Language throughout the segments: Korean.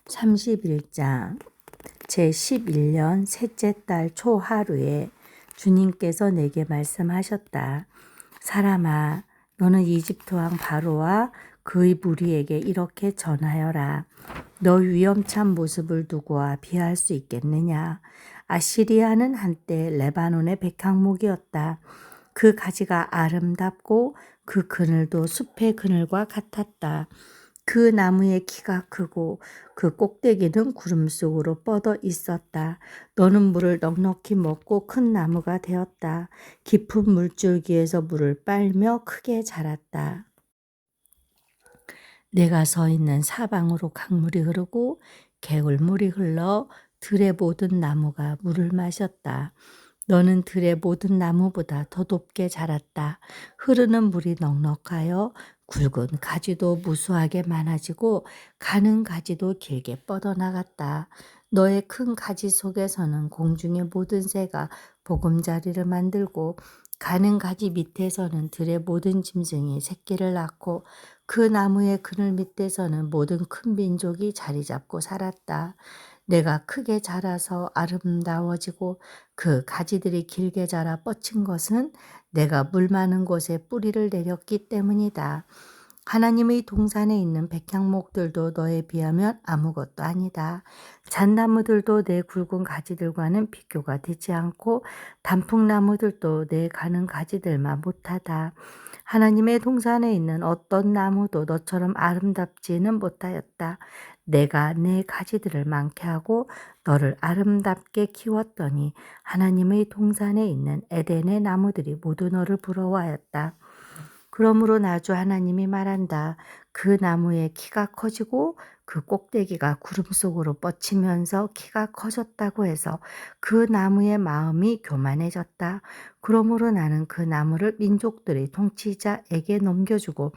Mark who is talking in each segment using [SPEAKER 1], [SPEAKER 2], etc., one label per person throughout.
[SPEAKER 1] 31장 제11년 셋째 달 초하루에 주님께서 내게 말씀하셨다. 사람아, 너는 이집트 왕 바로와 그의 무리에게 이렇게 전하여라. 너 위험찬 모습을 두고와 비할 수 있겠느냐? 아시리아는 한때 레바논의 백향목이었다. 그 가지가 아름답고 그 그늘도 숲의 그늘과 같았다. 그 나무의 키가 크고 그 꼭대기는 구름 속으로 뻗어 있었다. 너는 물을 넉넉히 먹고 큰 나무가 되었다. 깊은 물줄기에서 물을 빨며 크게 자랐다. 내가 서 있는 사방으로 강물이 흐르고 개울물이 흘러 들의 모든 나무가 물을 마셨다. 너는 들의 모든 나무보다 더 높게 자랐다. 흐르는 물이 넉넉하여 굵은 가지도 무수하게 많아지고 가는 가지도 길게 뻗어나갔다. 너의 큰 가지 속에서는 공중의 모든 새가 보금자리를 만들고 가는 가지 밑에서는 들의 모든 짐승이 새끼를 낳고 그 나무의 그늘 밑에서는 모든 큰 민족이 자리 잡고 살았다. 내가 크게 자라서 아름다워지고 그 가지들이 길게 자라 뻗친 것은 내가 물 많은 곳에 뿌리를 내렸기 때문이다. 하나님의 동산에 있는 백향목들도 너에 비하면 아무것도 아니다. 잣나무들도 내 굵은 가지들과는 비교가 되지 않고 단풍나무들도 내 가는 가지들만 못하다. 하나님의 동산에 있는 어떤 나무도 너처럼 아름답지는 못하였다. 내가 내 가지들을 많게 하고 너를 아름답게 키웠더니 하나님의 동산에 있는 에덴의 나무들이 모두 너를 부러워하였다. 그러므로 나주 하나님이 말한다. 그 나무의 키가 커지고 그 꼭대기가 구름 속으로 뻗치면서 키가 커졌다고 해서 그 나무의 마음이 교만해졌다. 그러므로 나는 그 나무를 민족들의 통치자에게 넘겨주고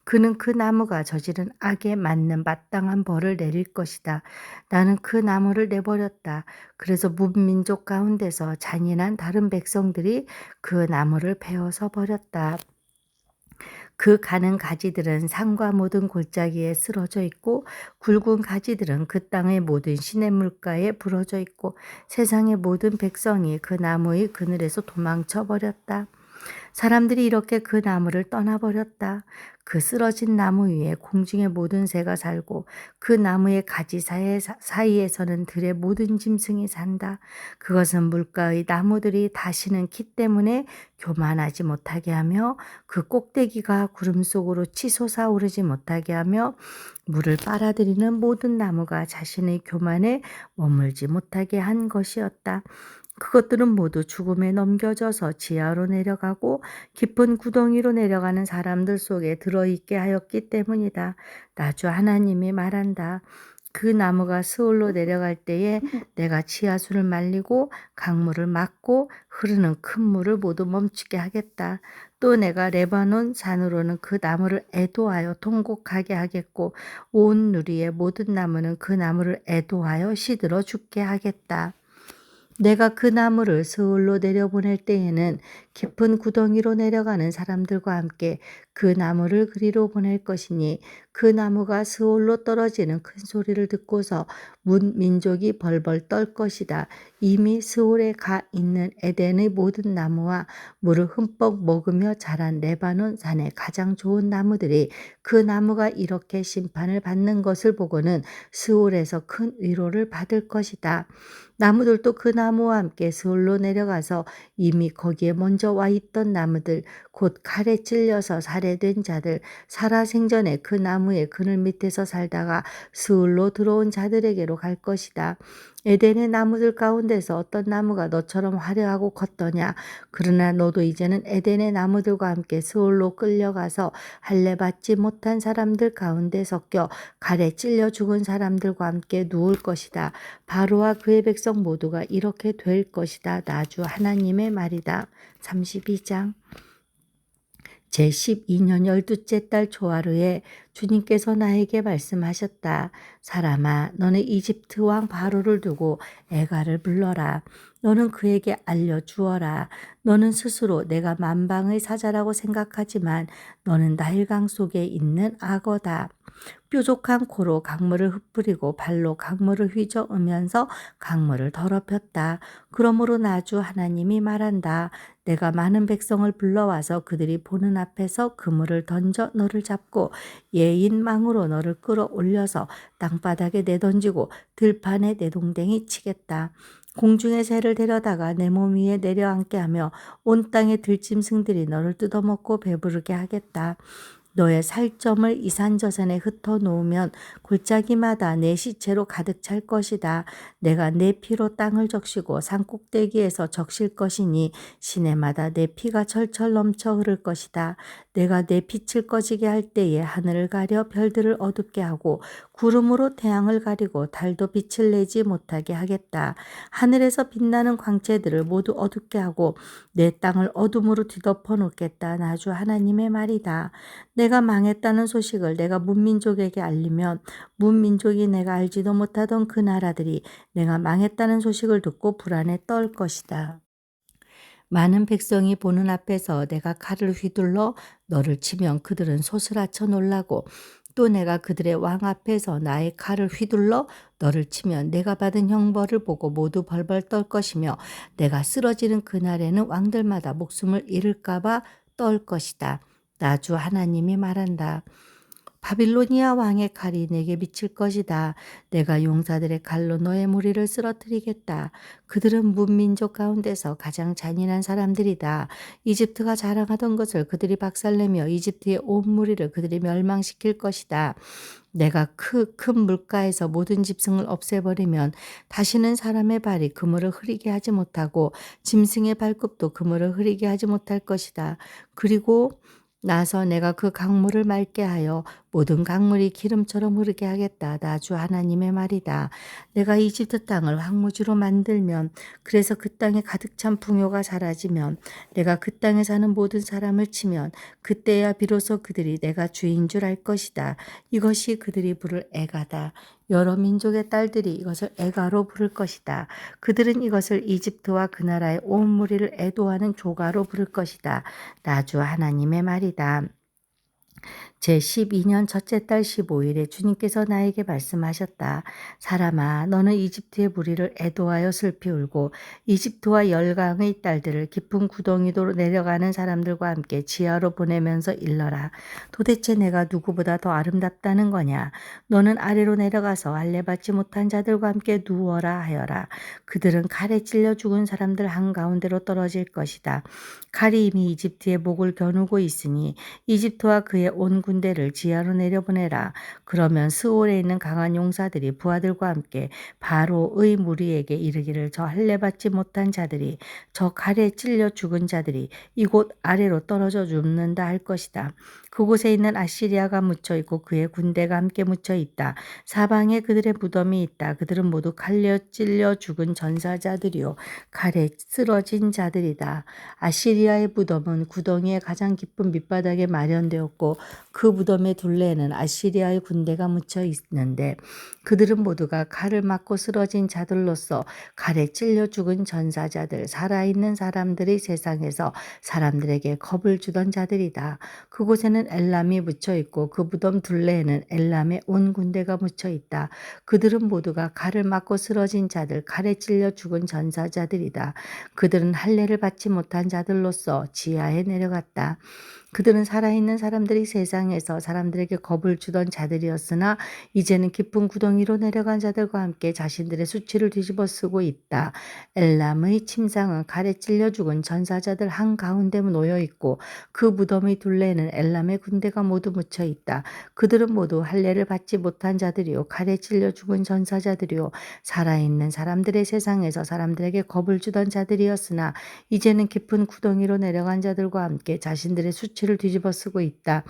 [SPEAKER 1] 그는 그 나무가 저지른 악에 맞는 마땅한 벌을 내릴 것이다. 나는 그 나무를 내버렸다. 그래서 문민족 가운데서 잔인한 다른 백성들이 그 나무를 베어서 버렸다. 그 가는 가지들은 산과 모든 골짜기에 쓰러져 있고 굵은 가지들은 그 땅의 모든 시냇물가에 부러져 있고 세상의 모든 백성이 그 나무의 그늘에서 도망쳐 버렸다. 사람들이 이렇게 그 나무를 떠나버렸다. 그 쓰러진 나무 위에 공중의 모든 새가 살고 그 나무의 가지 사이에서는 들의 모든 짐승이 산다. 그것은 물가의 나무들이 다시는 키 때문에 교만하지 못하게 하며 그 꼭대기가 구름 속으로 치솟아 오르지 못하게 하며 물을 빨아들이는 모든 나무가 자신의 교만에 머물지 못하게 한 것이었다. 그것들은 모두 죽음에 넘겨져서 지하로 내려가고 깊은 구덩이로 내려가는 사람들 속에 들어있게 하였기 때문이다. 나주 하나님이 말한다. 그 나무가 스올로 내려갈 때에 내가 지하수를 말리고 강물을 막고 흐르는 큰 물을 모두 멈추게 하겠다. 또 내가 레바논 산으로는 그 나무를 애도하여 통곡하게 하겠고 온 누리의 모든 나무는 그 나무를 애도하여 시들어 죽게 하겠다. 내가 그 나무를 스올로 내려보낼 때에는 깊은 구덩이로 내려가는 사람들과 함께 그 나무를 그리로 보낼 것이니 그 나무가 스올로 떨어지는 큰 소리를 듣고서 문 민족이 벌벌 떨 것이다. 이미 스올에 가 있는 에덴의 모든 나무와 물을 흠뻑 먹으며 자란 레바논 산의 가장 좋은 나무들이 그 나무가 이렇게 심판을 받는 것을 보고는 스올에서 큰 위로를 받을 것이다. 나무들도 그 나무와 함께 스올로 내려가서 이미 거기에 먼저 와 있던 나무들, 곧 칼에 찔려서 살해된 자들, 살아생전에 그 나무의 그늘 밑에서 살다가 스올로 들어온 자들에게로 갈 것이다. 에덴의 나무들 가운데서 어떤 나무가 너처럼 화려하고 컸더냐? 그러나 너도 이제는 에덴의 나무들과 함께 스올로 끌려가서 할례 받지 못한 사람들 가운데 섞여 칼에 찔려 죽은 사람들과 함께 누울 것이다. 바로와 그의 백성 모두가 이렇게 될 것이다. 나주 하나님의 말이다. 32장 제12년 12째 달 초하루에 주님께서 나에게 말씀하셨다. 사람아, 너는 이집트 왕 바로를 두고 애가를 불러라. 너는 그에게 알려주어라. 너는 스스로 내가 만방의 사자라고 생각하지만 너는 나일강 속에 있는 악어다. 뾰족한 코로 강물을 흩뿌리고 발로 강물을 휘저으면서 강물을 더럽혔다. 그러므로 나주 하나님이 말한다. 내가 많은 백성을 불러와서 그들이 보는 앞에서 그물을 던져 너를 잡고 예인 망으로 너를 끌어올려서 땅바닥에 내던지고 들판에 내동댕이 치겠다. 공중의 새를 데려다가 내 몸 위에 내려앉게 하며 온 땅의 들짐승들이 너를 뜯어먹고 배부르게 하겠다. 너의 살점을 이산저산에 흩어 놓으면 골짜기마다 내 시체로 가득 찰 것이다. 내가 내 피로 땅을 적시고 산 꼭대기에서 적실 것이니 시내마다 내 피가 철철 넘쳐 흐를 것이다. 내가 내 빛을 꺼지게 할 때에 하늘을 가려 별들을 어둡게 하고 구름으로 태양을 가리고 달도 빛을 내지 못하게 하겠다. 하늘에서 빛나는 광채들을 모두 어둡게 하고 내 땅을 어둠으로 뒤덮어 놓겠다. 나주 하나님의 말이다. 내가 망했다는 소식을 내가 문민족에게 알리면 문민족이 내가 알지도 못하던 그 나라들이 내가 망했다는 소식을 듣고 불안에 떨 것이다. 많은 백성이 보는 앞에서 내가 칼을 휘둘러 너를 치면 그들은 소스라쳐 놀라고 또 내가 그들의 왕 앞에서 나의 칼을 휘둘러 너를 치면 내가 받은 형벌을 보고 모두 벌벌 떨 것이며 내가 쓰러지는 그날에는 왕들마다 목숨을 잃을까 봐 떨 것이다. 나주 하나님이 말한다. 바빌로니아 왕의 칼이 내게 비칠 것이다. 내가 용사들의 칼로 너의 무리를 쓰러뜨리겠다. 그들은 문민족 가운데서 가장 잔인한 사람들이다. 이집트가 자랑하던 것을 그들이 박살내며 이집트의 온 무리를 그들이 멸망시킬 것이다. 내가 큰 물가에서 모든 짐승을 없애버리면 다시는 사람의 발이 그물을 흐리게 하지 못하고 짐승의 발굽도 그물을 흐리게 하지 못할 것이다. 그리고 나서 내가 그 강물을 맑게 하여 모든 강물이 기름처럼 흐르게 하겠다. 나주 하나님의 말이다. 내가 이집트 땅을 황무지로 만들면 그래서 그 땅에 가득 찬 풍요가 사라지면 내가 그 땅에 사는 모든 사람을 치면 그때야 비로소 그들이 내가 주인 줄 알 것이다. 이것이 그들이 부를 애가다. 여러 민족의 딸들이 이것을 애가로 부를 것이다. 그들은 이것을 이집트와 그 나라의 온 무리를 애도하는 조가로 부를 것이다. 나주 하나님의 말이다. 제12년 첫째 달 15일에 주님께서 나에게 말씀하셨다. 사람아, 너는 이집트의 무리를 애도하여 슬피 울고 이집트와 열강의 딸들을 깊은 구덩이로 내려가는 사람들과 함께 지하로 보내면서 일러라. 도대체 내가 누구보다 더 아름답다는 거냐? 너는 아래로 내려가서 할례 받지 못한 자들과 함께 누워라 하여라. 그들은 칼에 찔려 죽은 사람들 한가운데로 떨어질 것이다. 칼이 이미 이집트의 목을 겨누고 있으니 이집트와 그의 온 군대를 지하로 내려보내라. 그러면 스올에 있는 강한 용사들이 부하들과 함께 바로의 무리에게 이르기를 저 할례 받지 못한 자들이 저 칼에 찔려 죽은 자들이 이곳 아래로 떨어져 죽는다 할 것이다. 그곳에 있는 아시리아가 묻혀 있고 그의 군대가 함께 묻혀 있다. 사방에 그들의 무덤이 있다. 그들은 모두 칼려 찔려 죽은 전사자들이요 칼에 쓰러진 자들이다. 아시리아의 무덤은 구덩이의 가장 깊은 밑바닥에 마련되었고 그 무덤의 둘레에는 아시리아의 군대가 묻혀 있는데 그들은 모두가 칼을 맞고 쓰러진 자들로서 칼에 찔려 죽은 전사자들, 살아있는 사람들이 세상에서 사람들에게 겁을 주던 자들이다. 그곳에는 엘람이 묻혀 있고 그 무덤 둘레에는 엘람의 온 군대가 묻혀 있다. 그들은 모두가 칼을 맞고 쓰러진 자들, 칼에 찔려 죽은 전사자들이다. 그들은 할례를 받지 못한 자들로서 지하에 내려갔다. 그들은 살아있는 사람들이 세상에서 사람들에게 겁을 주던 자들이었으나 이제는 깊은 구덩이로 내려간 자들과 함께 자신들의 수치를 뒤집어 쓰고 있다. 엘람의 침상은 칼에 찔려 죽은 전사자들 한가운데 놓여 있고 그 무덤의 둘레에는 엘람의 군대가 모두 묻혀 있다. 그들은 모두 할례를 받지 못한 자들이요 칼에 찔려 죽은 전사자들이요 살아있는 사람들의 세상에서 사람들에게 겁을 주던 자들이었으나 이제는 깊은 구덩이로 내려간 자들과 함께 자신들의 수치를 뒤집어 쓰고 있다.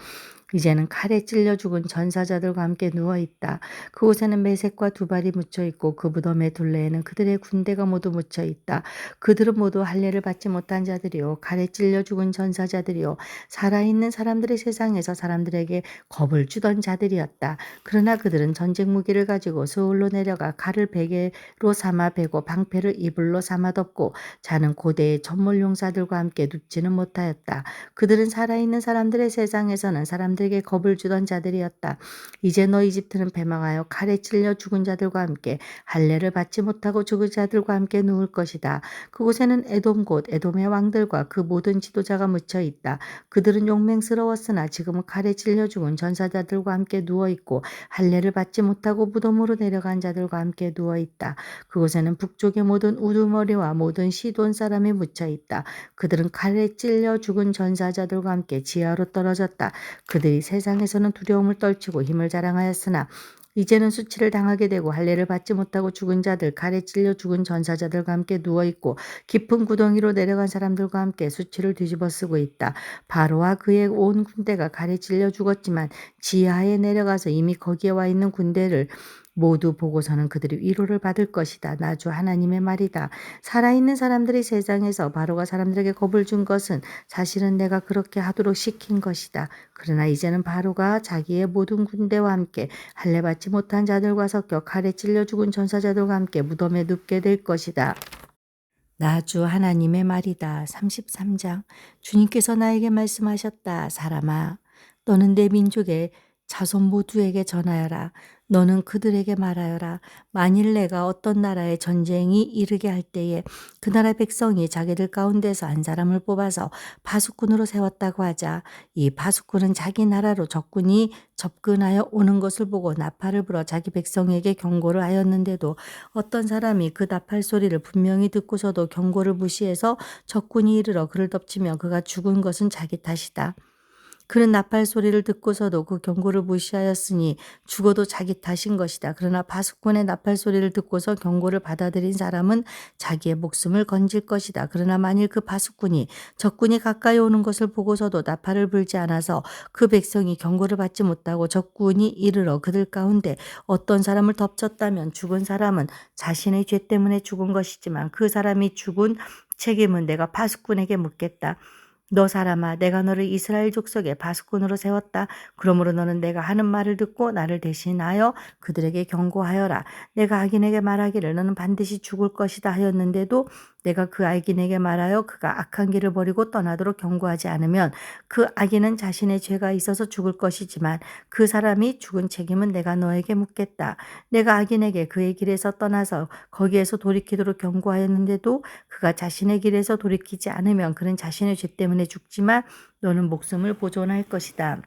[SPEAKER 1] 이제는 칼에 찔려 죽은 전사자들과 함께 누워있다. 그곳에는 메색과 두발이 묻혀 있고 그 무덤의 둘레에는 그들의 군대가 모두 묻혀 있다. 그들은 모두 할례를 받지 못한 자들이요 칼에 찔려 죽은 전사자들이요 살아있는 사람들의 세상에서 사람들에게 겁을 주던 자들이었다. 그러나 그들은 전쟁 무기를 가지고 서울로 내려가 칼을 베개로 삼아 베고 방패를 이불로 삼아 덮고 자는 고대의 전몰 용사들과 함께 눕지는 못하였다. 그들은 살아있는 살아있는 사람들의 세상에서는 사람들에게 겁을 주던 자들이었다. 이제 너 이집트는 패망하여 칼에 찔려 죽은 자들과 함께 할례를 받지 못하고 죽은 자들과 함께 누울 것이다. 그곳에는 에돔 곧 에돔의 왕들과 그 모든 지도자가 묻혀 있다. 그들은 용맹스러웠으나 지금은 칼에 찔려 죽은 전사자들과 함께 누워 있고 할례를 받지 못하고 무덤으로 내려간 자들과 함께 누워 있다. 그곳에는 북쪽의 모든 우두머리와 모든 시돈 사람이 묻혀 있다. 그들은 칼에 찔려 죽은 전사자들과 함께 지하로 떨어졌다. 그들이 세상에서는 두려움을 떨치고 힘을 자랑하였으나 이제는 수치를 당하게 되고 할례를 받지 못하고 죽은 자들, 칼에 찔려 죽은 전사자들과 함께 누워있고 깊은 구덩이로 내려간 사람들과 함께 수치를 뒤집어 쓰고 있다. 바로와 그의 온 군대가 칼에 찔려 죽었지만 지하에 내려가서 이미 거기에 와 있는 군대를 모두 보고서는 그들이 위로를 받을 것이다. 나 주 하나님의 말이다. 살아있는 사람들이 세상에서 바로가 사람들에게 겁을 준 것은 사실은 내가 그렇게 하도록 시킨 것이다. 그러나 이제는 바로가 자기의 모든 군대와 함께 할례 받지 못한 자들과 섞여 칼에 찔려 죽은 전사자들과 함께 무덤에 눕게 될 것이다. 나 주 하나님의 말이다. 33장. 주님께서 나에게 말씀하셨다. 사람아, 너는 내 민족의 자손 모두에게 전하여라. 너는 그들에게 말하여라. 만일 내가 어떤 나라에 전쟁이 이르게 할 때에 그 나라 백성이 자기들 가운데서 한 사람을 뽑아서 파수꾼으로 세웠다고 하자. 이 파수꾼은 자기 나라로 적군이 접근하여 오는 것을 보고 나팔을 불어 자기 백성에게 경고를 하였는데도 어떤 사람이 그 나팔 소리를 분명히 듣고서도 경고를 무시해서 적군이 이르러 그를 덮치며 그가 죽은 것은 자기 탓이다. 그는 나팔 소리를 듣고서도 그 경고를 무시하였으니 죽어도 자기 탓인 것이다. 그러나 파수꾼의 나팔 소리를 듣고서 경고를 받아들인 사람은 자기의 목숨을 건질 것이다. 그러나 만일 그 파수꾼이 적군이 가까이 오는 것을 보고서도 나팔을 불지 않아서 그 백성이 경고를 받지 못하고 적군이 이르러 그들 가운데 어떤 사람을 덮쳤다면 죽은 사람은 자신의 죄 때문에 죽은 것이지만 그 사람이 죽은 책임은 내가 파수꾼에게 묻겠다. 너 사람아, 내가 너를 이스라엘 족속의 파수꾼으로 세웠다. 그러므로 너는 내가 하는 말을 듣고 나를 대신하여 그들에게 경고하여라. 내가 악인에게 말하기를 너는 반드시 죽을 것이다 하였는데도 내가 그 악인에게 말하여 그가 악한 길을 버리고 떠나도록 경고하지 않으면 그 악인은 자신의 죄가 있어서 죽을 것이지만 그 사람이 죽은 책임은 내가 너에게 묻겠다. 내가 악인에게 그의 길에서 떠나서 거기에서 돌이키도록 경고하였는데도 그가 자신의 길에서 돌이키지 않으면 그는 자신의 죄 때문에 죽지만 너는 목숨을 보존할 것이다.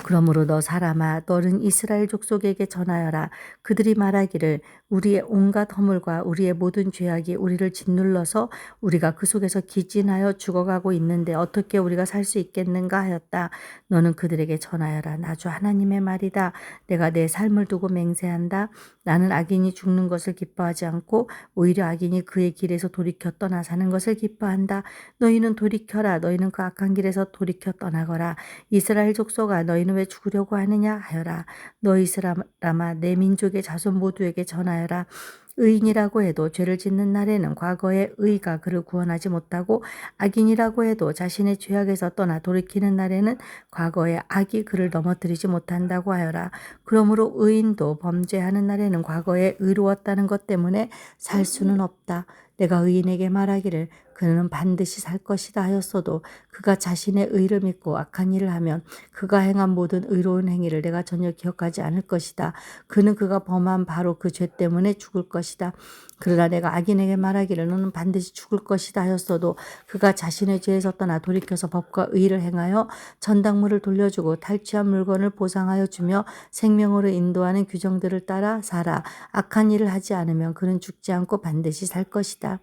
[SPEAKER 1] 그러므로 너 사람아, 너는 이스라엘 족속에게 전하여라. 그들이 말하기를 우리의 온갖 허물과 우리의 모든 죄악이 우리를 짓눌러서 우리가 그 속에서 기진하여 죽어가고 있는데 어떻게 우리가 살 수 있겠는가 하였다. 너는 그들에게 전하여라. 나 주 하나님의 말이다. 내가 내 삶을 두고 맹세한다. 나는 악인이 죽는 것을 기뻐하지 않고 오히려 악인이 그의 길에서 돌이켜 떠나 사는 것을 기뻐한다. 너희는 돌이켜라. 너희는 그 악한 길에서 돌이켜 떠나거라. 이스라엘 족속아, 너희는 왜 죽으려고 하느냐 하여라. 너희 사람아, 내 민족의 자손 모두에게 전하여라. 의인이라고 해도 죄를 짓는 날에는 과거의 의가 그를 구원하지 못하고 악인이라고 해도 자신의 죄악에서 떠나 돌이키는 날에는 과거의 악이 그를 넘어뜨리지 못한다고 하여라. 그러므로 의인도 범죄하는 날에는 과거에 의로웠다는 것 때문에 살 수는 없다. 내가 의인에게 말하기를 그는 반드시 살 것이다 하였어도 그가 자신의 의를 믿고 악한 일을 하면 그가 행한 모든 의로운 행위를 내가 전혀 기억하지 않을 것이다. 그는 그가 범한 바로 그 죄 때문에 죽을 것이다. 그러나 내가 악인에게 말하기를 너는 반드시 죽을 것이다 하였어도 그가 자신의 죄에서 떠나 돌이켜서 법과 의를 행하여 전당물을 돌려주고 탈취한 물건을 보상하여 주며 생명으로 인도하는 규정들을 따라 살아 악한 일을 하지 않으면 그는 죽지 않고 반드시 살 것이다.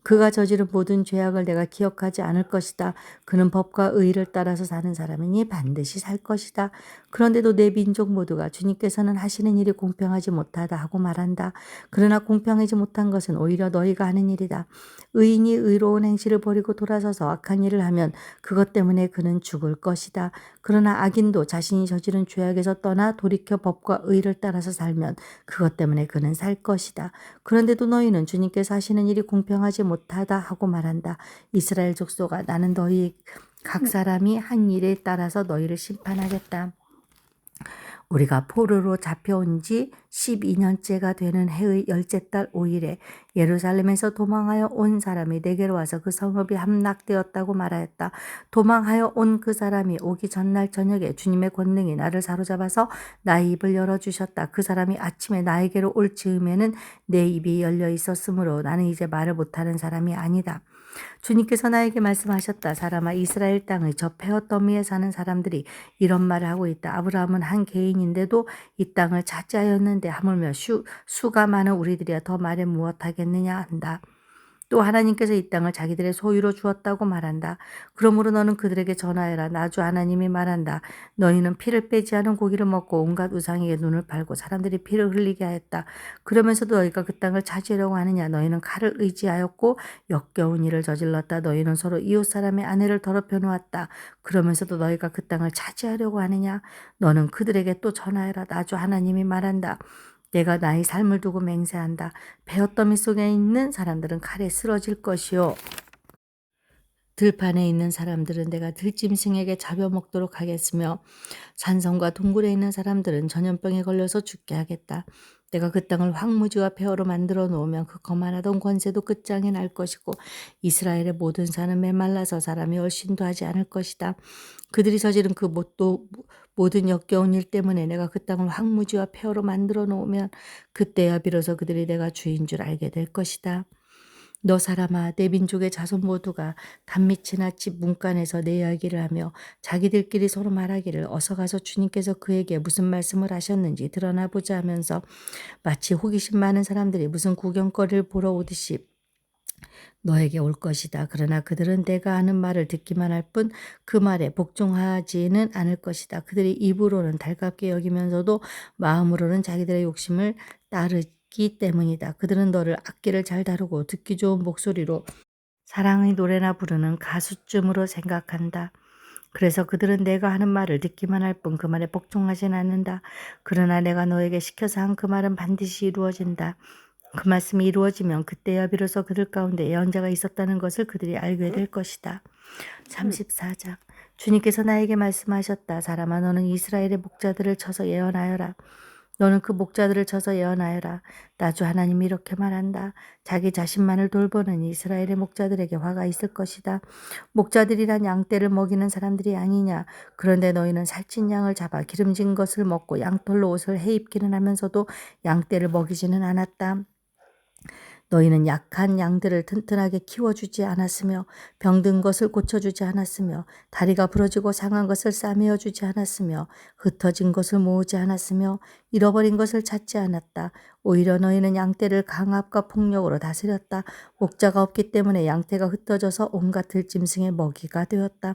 [SPEAKER 1] 그가 저지른 모든 죄악을 내가 기억하지 않을 것이다. 그는 법과 의를 따라서 사는 사람이니 반드시 살 것이다. 그런데도 내 민족 모두가 주님께서는 하시는 일이 공평하지 못하다 하고 말한다. 그러나 공평하지 못한 것은 오히려 너희가 하는 일이다. 의인이 의로운 행실을 버리고 돌아서서 악한 일을 하면 그것 때문에 그는 죽을 것이다. 그러나 악인도 자신이 저지른 죄악에서 떠나 돌이켜 법과 의를 따라서 살면 그것 때문에 그는 살 것이다. 그런데도 너희는 주님께서 하시는 일이 공평하지 못하다 하고 말한다. 이스라엘 족속아, 나는 너희 각 사람이 한 일에 따라서 너희를 심판하겠다. 우리가 포로로 잡혀온 지 12년째가 되는 해의 10째 달 5일에 예루살렘에서 도망하여 온 사람이 내게로 와서 그 성읍이 함락되었다고 말하였다. 도망하여 온 그 사람이 오기 전날 저녁에 주님의 권능이 나를 사로잡아서 나의 입을 열어주셨다. 그 사람이 아침에 나에게로 올 즈음에는 내 입이 열려 있었으므로 나는 이제 말을 못하는 사람이 아니다. 주님께서 나에게 말씀하셨다. 사람아, 이스라엘 땅의 저 페어더미에 사는 사람들이 이런 말을 하고 있다. 아브라함은 한 개인인데도 이 땅을 차지하였는데 하물며 수가 많은 우리들이야 더 말해 무엇하겠느냐 한다. 또 하나님께서 이 땅을 자기들의 소유로 주었다고 말한다. 그러므로 너는 그들에게 전하여라. 나 주 하나님이 말한다. 너희는 피를 빼지 않은 고기를 먹고 온갖 우상에게 눈을 팔고 사람들이 피를 흘리게 하였다. 그러면서도 너희가 그 땅을 차지하려고 하느냐. 너희는 칼을 의지하였고 역겨운 일을 저질렀다. 너희는 서로 이웃 사람의 아내를 더럽혀 놓았다. 그러면서도 너희가 그 땅을 차지하려고 하느냐. 너는 그들에게 또 전하여라. 나 주 하나님이 말한다. 내가 나의 삶을 두고 맹세한다. 베어더미 속에 있는 사람들은 칼에 쓰러질 것이요. 들판에 있는 사람들은 내가 들짐승에게 잡여먹도록 하겠으며 산성과 동굴에 있는 사람들은 전염병에 걸려서 죽게 하겠다. 내가 그 땅을 황무지와 폐허로 만들어 놓으면 그 거만하던 권세도 끝장이 날 것이고 이스라엘의 모든 산은 메말라서 사람이 얼씬도 하지 않을 것이다. 그들이 저지른 그 모든 역겨운 일 때문에 내가 그 땅을 황무지와 폐허로 만들어 놓으면 그때야 비로소 그들이 내가 주인 줄 알게 될 것이다. 너 사람아, 내 민족의 자손 모두가 단밑이나 집 문간에서 내 이야기를 하며 자기들끼리 서로 말하기를 어서 가서 주님께서 그에게 무슨 말씀을 하셨는지 드러나 보자 하면서 마치 호기심 많은 사람들이 무슨 구경거리를 보러 오듯이 너에게 올 것이다. 그러나 그들은 내가 하는 말을 듣기만 할 뿐 그 말에 복종하지는 않을 것이다. 그들이 입으로는 달갑게 여기면서도 마음으로는 자기들의 욕심을 따르기 때문이다. 그들은 너를 악기를 잘 다루고 듣기 좋은 목소리로 사랑의 노래나 부르는 가수쯤으로 생각한다. 그래서 그들은 내가 하는 말을 듣기만 할 뿐 그 말에 복종하진 않는다. 그러나 내가 너에게 시켜서 한 그 말은 반드시 이루어진다. 그 말씀이 이루어지면 그때야 비로소 그들 가운데 예언자가 있었다는 것을 그들이 알게 될 것이다. 34장. 주님께서 나에게 말씀하셨다. 사람아, 너는 이스라엘의 목자들을 쳐서 예언하여라. 너는 그 목자들을 쳐서 예언하여라. 나 주 하나님이 이렇게 말한다. 자기 자신만을 돌보는 이스라엘의 목자들에게 화가 있을 것이다. 목자들이란 양떼를 먹이는 사람들이 아니냐. 그런데 너희는 살찐 양을 잡아 기름진 것을 먹고 양털로 옷을 해입기는 하면서도 양떼를 먹이지는 않았다. 너희는 약한 양들을 튼튼하게 키워주지 않았으며 병든 것을 고쳐주지 않았으며 다리가 부러지고 상한 것을 싸매어 주지 않았으며 흩어진 것을 모으지 않았으며 잃어버린 것을 찾지 않았다. 오히려 너희는 양떼를 강압과 폭력으로 다스렸다. 목자가 없기 때문에 양떼가 흩어져서 온갖 들짐승의 먹이가 되었다.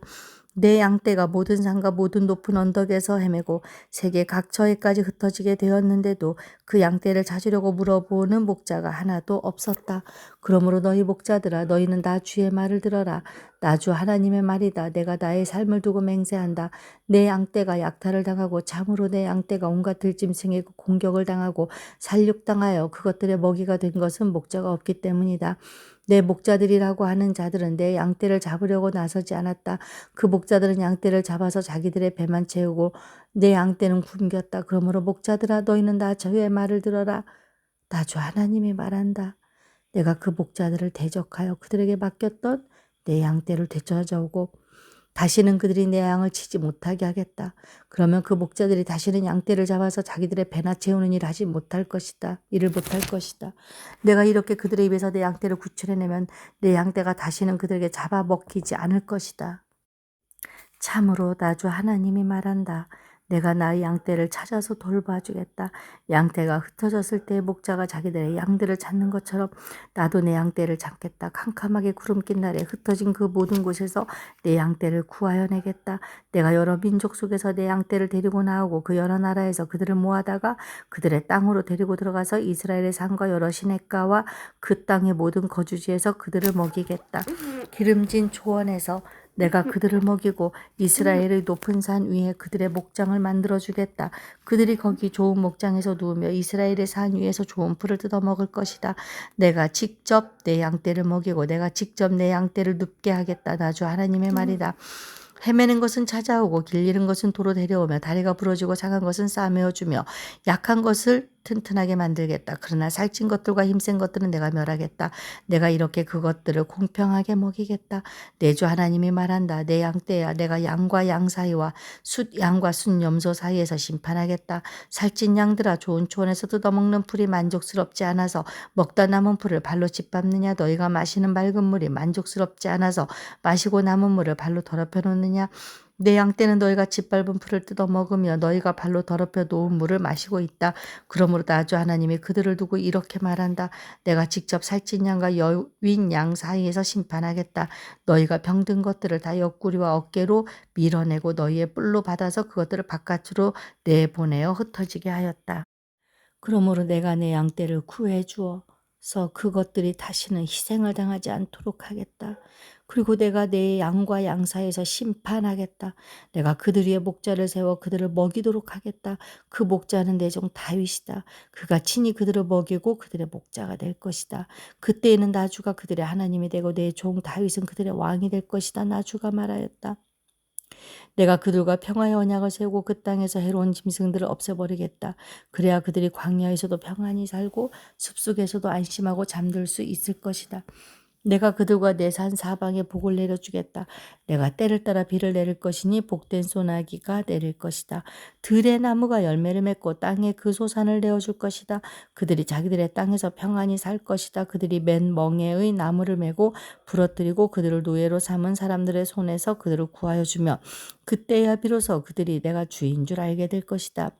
[SPEAKER 1] 내 양떼가 모든 산과 모든 높은 언덕에서 헤매고 세계 각처에까지 흩어지게 되었는데도 그 양떼를 찾으려고 물어보는 목자가 하나도 없었다. 그러므로 너희 목자들아, 너희는 나 주의 말을 들어라. 나 주 하나님의 말이다. 내가 나의 삶을 두고 맹세한다. 내 양떼가 약탈을 당하고 참으로 내 양떼가 온갖 들짐승의 공격을 당하고 살육당하여 그것들의 먹이가 된 것은 목자가 없기 때문이다. 내 목자들이라고 하는 자들은 내 양떼를 잡으려고 나서지 않았다. 그 목자들은 양떼를 잡아서 자기들의 배만 채우고 내 양떼는 굶겼다. 그러므로 목자들아, 너희는 나 주의 말을 들어라. 나 주 하나님이 말한다. 내가 그 목자들을 대적하여 그들에게 맡겼던 내 양떼를 되찾아오고 다시는 그들이 내 양을 치지 못하게 하겠다. 그러면 그 목자들이 다시는 양떼를 잡아서 자기들의 배나 채우는 일을 하지 못할 것이다. 일을 못할 것이다. 내가 이렇게 그들의 입에서 내 양떼를 구출해내면 내 양떼가 다시는 그들에게 잡아먹히지 않을 것이다. 참으로 나 주 하나님이 말한다. 내가 나의 양떼를 찾아서 돌봐주겠다. 양떼가 흩어졌을 때 목자가 자기들의 양들을 찾는 것처럼 나도 내 양떼를 찾겠다. 캄캄하게 구름 낀 날에 흩어진 그 모든 곳에서 내 양떼를 구하여 내겠다. 내가 여러 민족 속에서 내 양떼를 데리고 나오고 그 여러 나라에서 그들을 모아다가 그들의 땅으로 데리고 들어가서 이스라엘의 산과 여러 시냇가와 그 땅의 모든 거주지에서 그들을 먹이겠다. 기름진 초원에서 내가 그들을 먹이고 이스라엘의 높은 산 위에 그들의 목장을 만들어주겠다. 그들이 거기 좋은 목장에서 누우며 이스라엘의 산 위에서 좋은 풀을 뜯어 먹을 것이다. 내가 직접 내 양떼를 먹이고 내가 직접 내 양떼를 눕게 하겠다. 나 주 하나님의 말이다. 헤매는 것은 찾아오고 길 잃은 것은 도로 데려오며 다리가 부러지고 상한 것은 싸매어 주며 약한 것을 튼튼하게 만들겠다. 그러나 살찐 것들과 힘센 것들은 내가 멸하겠다. 내가 이렇게 그것들을 공평하게 먹이겠다. 내 주 하나님이 말한다. 내 양떼야 내가 양과 양 사이와 양과 순염소 사이에서 심판하겠다. 살찐 양들아 좋은 초원에서 뜯어먹는 풀이 만족스럽지 않아서 먹다 남은 풀을 발로 짓밟느냐. 너희가 마시는 맑은 물이 만족스럽지 않아서 마시고 남은 물을 발로 더럽혀 놓느냐. 내 양떼는 너희가 짓밟은 풀을 뜯어 먹으며 너희가 발로 더럽혀 놓은 물을 마시고 있다. 그러므로 나 주 하나님이 그들을 두고 이렇게 말한다. 내가 직접 살찐 양과 여윈 양 사이에서 심판하겠다. 너희가 병든 것들을 다 옆구리와 어깨로 밀어내고 너희의 뿔로 받아서 그것들을 바깥으로 내보내어 흩어지게 하였다. 그러므로 내가 내 양떼를 구해 주어서 그것들이 다시는 희생을 당하지 않도록 하겠다. 그리고 내가 내 양과 양 사이에서 심판하겠다. 내가 그들 위에 목자를 세워 그들을 먹이도록 하겠다. 그 목자는 내 종 다윗이다. 그가 친히 그들을 먹이고 그들의 목자가 될 것이다. 그때에는 나주가 그들의 하나님이 되고 내 종 다윗은 그들의 왕이 될 것이다. 나주가 말하였다. 내가 그들과 평화의 언약을 세우고 그 땅에서 해로운 짐승들을 없애버리겠다. 그래야 그들이 광야에서도 평안히 살고 숲속에서도 안심하고 잠들 수 있을 것이다. 내가 그들과 내 산 사방에 복을 내려주겠다. 내가 때를 따라 비를 내릴 것이니 복된 소나기가 내릴 것이다. 들의 나무가 열매를 맺고 땅에 그 소산을 내어줄 것이다. 그들이 자기들의 땅에서 평안히 살 것이다. 그들이 맨 멍에의 나무를 메고 부러뜨리고 그들을 노예로 삼은 사람들의 손에서 그들을 구하여 주며 그때야 비로소 그들이 내가 주인 줄 알게 될 것이다.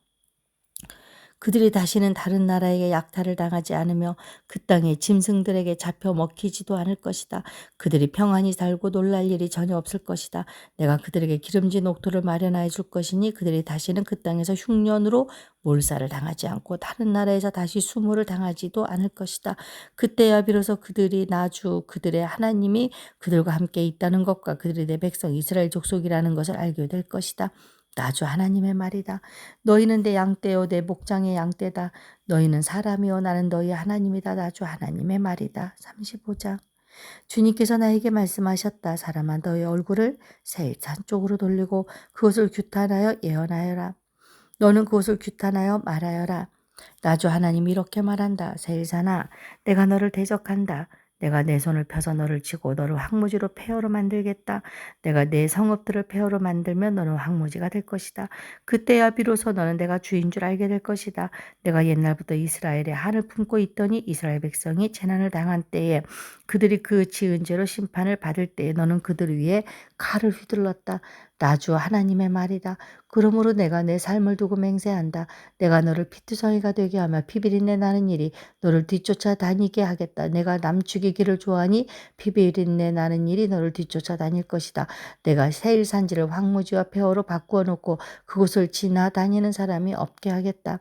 [SPEAKER 1] 그들이 다시는 다른 나라에게 약탈을 당하지 않으며 그 땅의 짐승들에게 잡혀 먹히지도 않을 것이다. 그들이 평안히 살고 놀랄 일이 전혀 없을 것이다. 내가 그들에게 기름진 옥토를 마련하여 줄 것이니 그들이 다시는 그 땅에서 흉년으로 몰살을 당하지 않고 다른 나라에서 다시 수모를 당하지도 않을 것이다. 그때야 비로소 그들이 나주 그들의 하나님이 그들과 함께 있다는 것과 그들이 내 백성 이스라엘 족속이라는 것을 알게 될 것이다. 나주 하나님의 말이다. 너희는 내 양떼요 내 목장의 양떼다. 너희는 사람이요 나는 너희 하나님이다. 나주 하나님의 말이다. 35장. 주님께서 나에게 말씀하셨다. 사람아 너희 얼굴을 세일산 쪽으로 돌리고 그것을 규탄하여 예언하여라. 너는 그것을 규탄하여 말하여라. 나주 하나님이 이렇게 말한다. 세일산아 내가 너를 대적한다. 내가 내 손을 펴서 너를 치고 너를 황무지로 폐허로 만들겠다. 내가 내 성읍들을 폐허로 만들면 너는 황무지가 될 것이다. 그때야 비로소 너는 내가 주인 줄 알게 될 것이다. 내가 옛날부터 이스라엘에 한을 품고 있더니 이스라엘 백성이 재난을 당한 때에 그들이 그 지은 죄로 심판을 받을 때에 너는 그들 위에 칼을 휘둘렀다. 나주 하나님의 말이다. 그러므로 내가 내 삶을 두고 맹세한다. 내가 너를 피투성이가 되게 하며 피비린내 나는 일이 너를 뒤쫓아 다니게 하겠다. 내가 남 죽이기를 좋아하니 피비린내 나는 일이 너를 뒤쫓아 다닐 것이다. 내가 세일산지를 황무지와 폐허로 바꾸어 놓고 그곳을 지나다니는 사람이 없게 하겠다.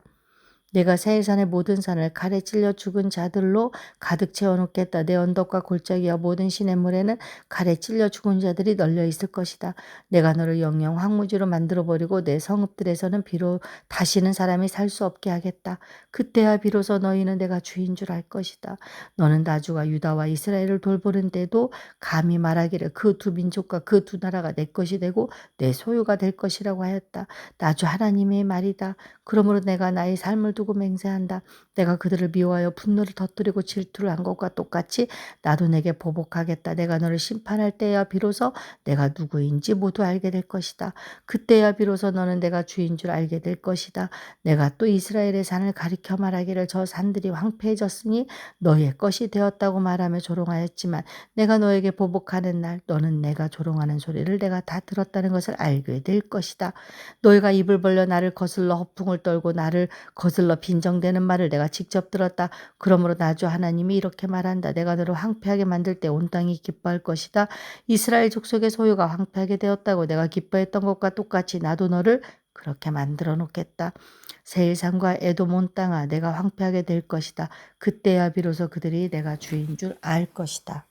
[SPEAKER 1] 내가 세일산의 모든 산을 칼에 찔려 죽은 자들로 가득 채워놓겠다. 내 언덕과 골짜기와 모든 시냇물에는 칼에 찔려 죽은 자들이 널려 있을 것이다. 내가 너를 영영 황무지로 만들어버리고 내 성읍들에서는 비로 다시는 사람이 살 수 없게 하겠다. 그때야 비로소 너희는 내가 주인 줄 알 것이다. 너는 나주가 유다와 이스라엘을 돌보는데도 감히 말하기를 그 두 민족과 그 두 나라가 내 것이 되고 내 소유가 될 것이라고 하였다. 나주 하나님의 말이다. 그러므로 내가 나의 삶을 두고 맹세한다. 내가 그들을 미워하여 분노를 터뜨리고 질투를 한 것과 똑같이 나도 내게 보복하겠다. 내가 너를 심판할 때야 비로소 내가 누구인지 모두 알게 될 것이다. 그때야 비로소 너는 내가 주인 줄 알게 될 것이다. 내가 또 이스라엘의 산을 가리켜 말하기를 저 산들이 황폐해졌으니 너의 것이 되었다고 말하며 조롱하였지만 내가 너에게 보복하는 날 너는 내가 조롱하는 소리를 내가 다 들었다는 것을 알게 될 것이다. 너희가 입을 벌려 나를 거슬러 허풍을 떨고 나를 거슬러 빈정대는 말을 내가 직접 들었다. 그러므로 나주 하나님이 이렇게 말한다. 내가 너를 황폐하게 만들 때 온 땅이 기뻐할 것이다. 이스라엘 족속의 소유가 황폐하게 되었다고 내가 기뻐했던 것과 똑같이 나도 너를 그렇게 만들어 놓겠다. 세일산과 에돔 온 땅아 내가 황폐하게 될 것이다. 그때야 비로소 그들이 내가 주인 줄 알 것이다.